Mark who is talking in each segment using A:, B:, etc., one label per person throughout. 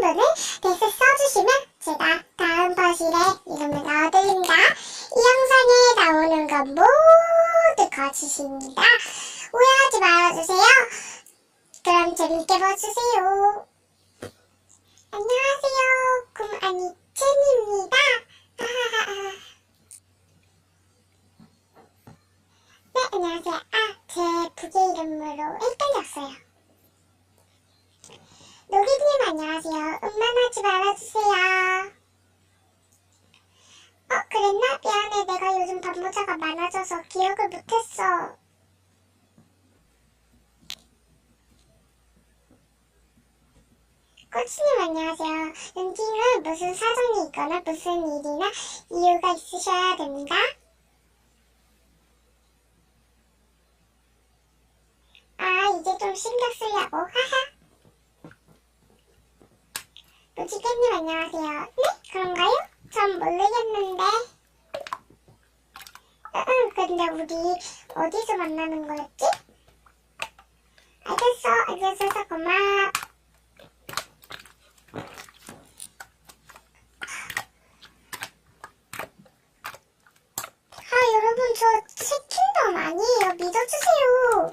A: 정도는 텍스트 써주시면 제가 다음 버실에 이름을 넣어드립니다. 이 영상에 나오는 건 모두 거짓입니다. 오해하지 말아주세요. 그럼 재밌게 봐주세요. 안녕하세요. 꿈아니첸입니다. 네, 안녕하세요. 제 부계 이름으로 헷갈렸어요. 노기님 안녕하세요. 음란하지 말아주세요. 그랬나? 미안해. 내가 요즘 반모자가 많아져서 기억을 못했어. 코치님 안녕하세요. 런칭은 무슨 사정이 있거나 무슨 일이나 이유가 있으셔야 됩니다. 이제 좀 신경 쓰려고. 하하. 무지개님 안녕하세요. 네? 그런가요? 전 모르겠는데. 근데 우리 어디서 만나는 거였지? 알겠어. 고마워. 여러분 저 해킹범 아니에요. 믿어주세요.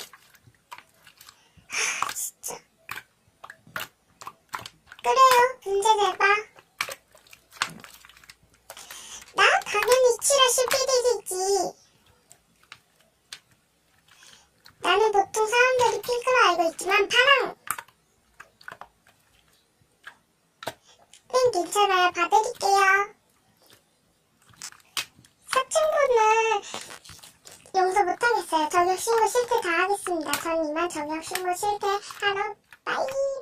A: 진짜. 그래요. 문제 내봐. 나 당연히 7월 11일이지. 나는 보통 사람들이 핑크로 알고 있지만 파랑. 네, 괜찮아요. 봐드릴게요. 사칭분은 용서 못하겠어요. 저격신고 실패 다 하겠습니다. 전 이만 저격신고 실패하러 빠이.